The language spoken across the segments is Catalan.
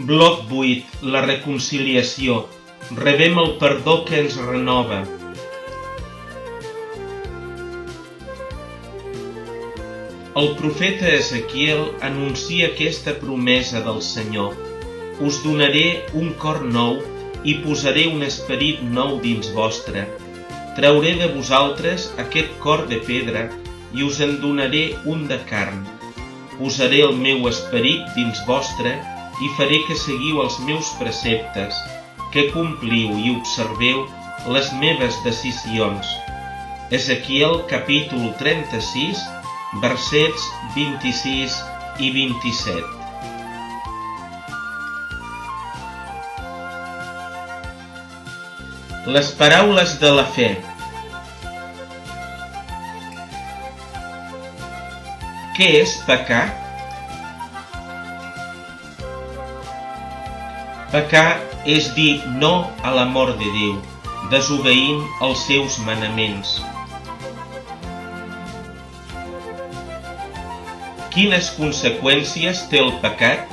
Bloc 8. La reconciliació. Rebem el perdó que ens renova. El profeta Ezequiel anuncia aquesta promesa del Senyor: us donaré un cor nou i posaré un esperit nou dins vostre. Trauré de vosaltres aquest cor de pedra i us en donaré un de carn. Posaré el meu esperit dins vostre i faré que seguiu els meus preceptes, que compliu i observeu les meves decisions. Ezequiel capítol 36, versets 26 i 27. Les paraules de la fe. Què és pecar? Pecar és dir no a l'amor de Déu, desobeint els seus manaments. Quines conseqüències té el pecat?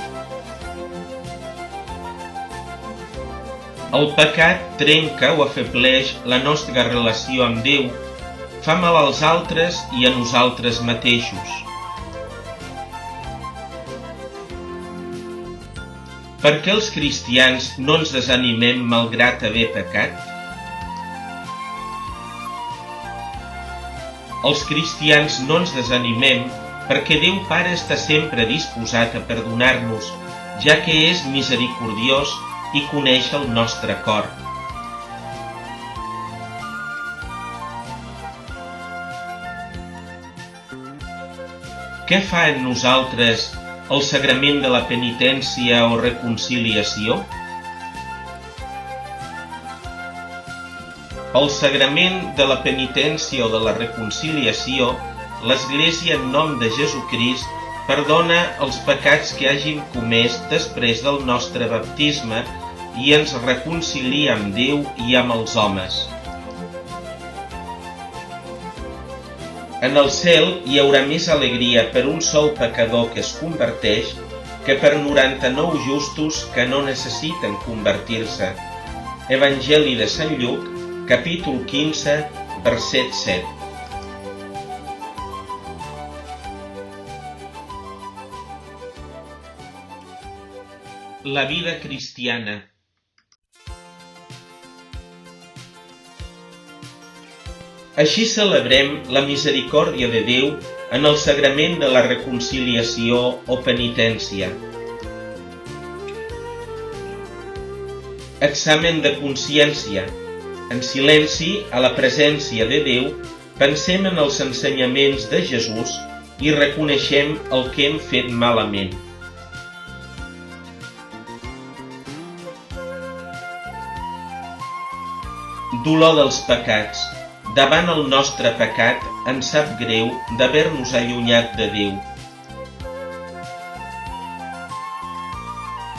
El pecat trenca o afebleix la nostra relació amb Déu, fa mal als altres i a nosaltres mateixos. Per què els cristians no ens desanimem malgrat haver pecat? Els cristians no ens desanimem perquè Déu Pare està sempre disposat a perdonar-nos, ja que és misericordiós i coneix el nostre cor. Què fa en nosaltres el sagrament de la penitència o reconciliació? Pel sagrament de la penitència o de la reconciliació, l'Església en nom de Jesucrist perdona els pecats que hàgim comès després del nostre baptisme i ens reconcilia amb Déu i amb els homes. En el cel hi haurà més alegria per un sol pecador que es converteix que per 99 justos que no necessiten convertir-se. Evangeli de Sant Lluc, capítol 15, verset 7. La vida cristiana. Així celebrem la misericòrdia de Déu en el sagrament de la reconciliació o penitència. Examen de consciència. En silenci, a la presència de Déu, pensem en els ensenyaments de Jesús i reconeixem el que hem fet malament. Dolor dels pecats. Davant el nostre pecat ens sap greu d'haver-nos allunyat de Déu.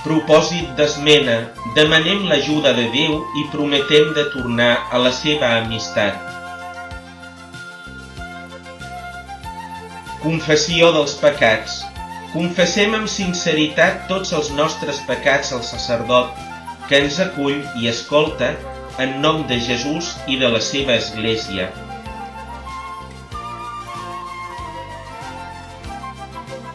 Propòsit d'esmena. Demanem l'ajuda de Déu i prometem de tornar a la seva amistat. Confessió dels pecats. Confessem amb sinceritat tots els nostres pecats al sacerdot, que ens acull i escolta en nom de Jesús i de la seva Església.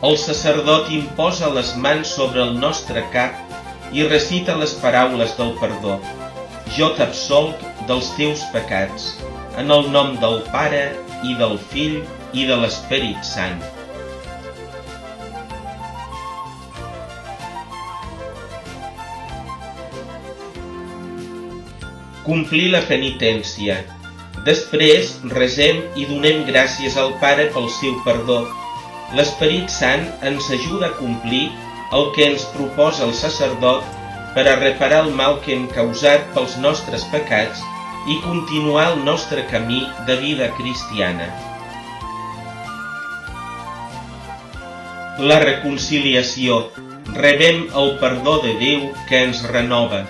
El sacerdot imposa les mans sobre el nostre cap i recita les paraules del perdó. Jo t'absolc dels teus pecats, en el nom del Pare i del Fill i de l'Esperit Sant. Complir la penitència. Després resem i donem gràcies al Pare pel seu perdó. L'Esperit Sant ens ajuda a complir el que ens proposa el sacerdot per a reparar el mal que hem causat pels nostres pecats i continuar el nostre camí de vida cristiana. La reconciliació. Rebem el perdó de Déu que ens renova.